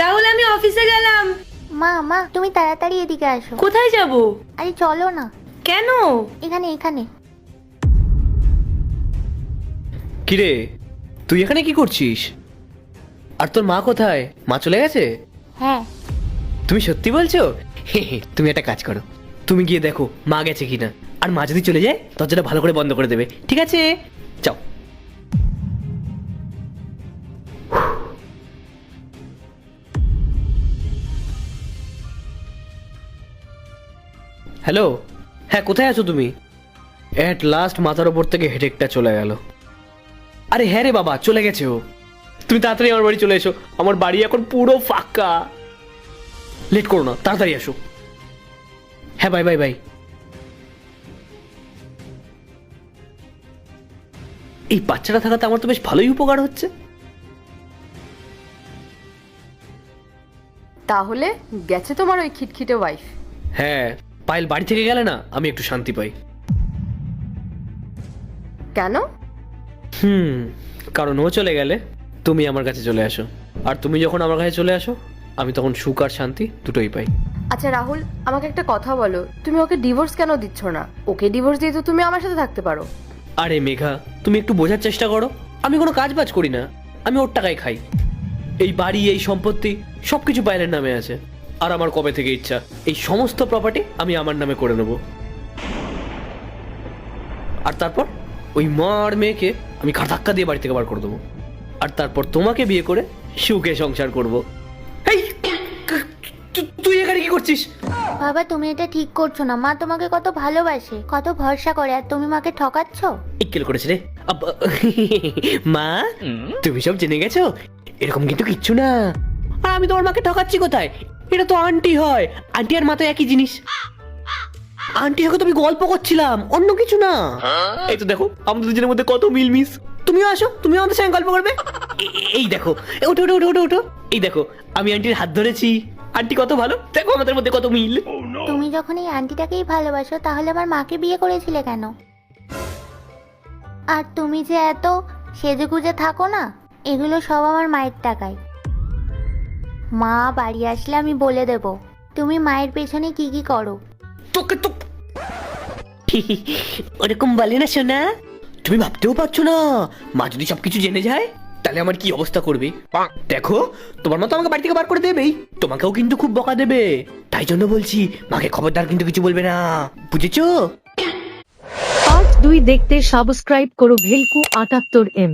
রাহুল আমি অফিসে গেলাম। মা মা তুমি তাড়াতাড়ি এদিকে আসো। কোথায় যাব? আরে চলো না। কেন? এখানে এখানে। কিরে, তুই এখানে কি করছিস? আর তোর মা কোথায়? মা চলে গেছে? হ্যাঁ। তুমি সত্যি বলছো? তুমি একটা কাজ করো, তুমি গিয়ে দেখো মা গেছে কিনা। আর মা যদি চলে যায় দরজাটা ভালো করে বন্ধ করে দেবে, ঠিক আছে? যাও। হ্যালো, হ্যাঁ কোথায় আছো তুমি? অ্যাট লাস্ট মাথার ওপর থেকে হেডেকটা চলে গেল। আরে হ্যাঁ রে বাবা, চলে গেছে ও। তুমি তাড়াতাড়ি আমার বাড়ি চলে এসো, আমার বাড়ি এখন পুরো ফাঁকা। লেট করো না, তাড়াতাড়ি আসো। হ্যাঁ বাই বাই বাই। এই বাচ্চাটা থাকাতে আমার তো বেশ ভালোই উপকার হচ্ছে। তাহলে গেছে তোমার ওই খিটখিটে ওয়াইফ? হ্যাঁ, পায়েল বাড়ি থেকে গেলে না আমি একটু শান্তি পাই। কেন? কারণ ও চলে গেলে তুমি আমার কাছে চলে আসো, আর তুমি যখন আমার কাছে চলে আসো আমি তখন সুখ আর শান্তি দুটোই পাই। আচ্ছা রাহুল, আমাকে একটা কথা বলো, তুমি ওকে ডিভোর্স কেন দিচ্ছ না? ওকে ডিভোর্স দিয়ে তো তুমি আমার সাথে থাকতে পারো। আরে মেঘা, তুমি একটু বোঝার চেষ্টা করো। আমি কোনো কাজ বাজ করি না, আমি ওর টাকায় খাই। এই বাড়ি, এই সম্পত্তি সবকিছু পায়েলের নামে আছে। আর আমার কবে থেকে ইচ্ছা এই সমস্ত প্রপার্টি আমি আমার নামে করে নেব। আর তারপর ওই মা আর মেয়েকে আমি ঘাট ধাক্কা দিয়ে বাড়ি থেকে বার করে দেবো। আর তারপর তোমাকে বিয়ে করে সুখে সংসার করব। এই তুই এখানে কি করছিস? বাবা তুমি এটা ঠিক করছো না। মা তোমাকে কত ভালোবাসে, কত ভরসা করে, আর তুমি মাকে ঠকাচ্ছ। ইক্কেল করেছে রে মা, তুমি সব জেনে গেছো? এরকম কিন্তু কিচ্ছু না। আর আমি তোমার মাকে ঠকাচ্ছি কোথায়? এটা তো আন্টি হয়, আন্টি আর মা তো একই জিনিস। আন্টি সঙ্গে তো আমি গল্প করছিলাম, অন্য কিছু না। এই তো দেখো আমাদের দুজনের মধ্যে কত মিলমিশ। তুমিও আসো, তুমিও আমাদের সঙ্গে গল্প করবে। এই দেখো, ওঠো ওঠো ওঠো ওঠো ওঠো। এই দেখো আমি আন্টির হাত ধরেছি। আন্টি কত ভালো, দেখো আমাদের মধ্যে কত মিল। তুমি যখন এই আন্টিটাকেই ভালোবাসো তাহলে আমার মাকে বিয়ে করেছিলে কেন? আর তুমি যে এত সেজেগুজে থাকো না, এগুলো সব আমার মায়ের টাকায়। মা বাড়ি আসলে আমি বলে দেব তুমি মায়ের পেছনে কি কি করো। তোকে তো ওরকম বলে না শোনা, তুমি ভাবতেও পারছো না মা যদি সবকিছু জেনে যায় তাহলে আমার কি অবস্থা করবে। দেখো তোমার মতো আমাকে বাড়ি থেকে বার করে দেবেই, তোমাকেও কিন্তু খুব বকা দেবে। তাই জন্য বলছি মাকে খবরদার কিন্তু কিছু বলবে না, বুঝেছো? পার্ট 2 দেখতে সাবস্ক্রাইব করো ভেলকু 78M।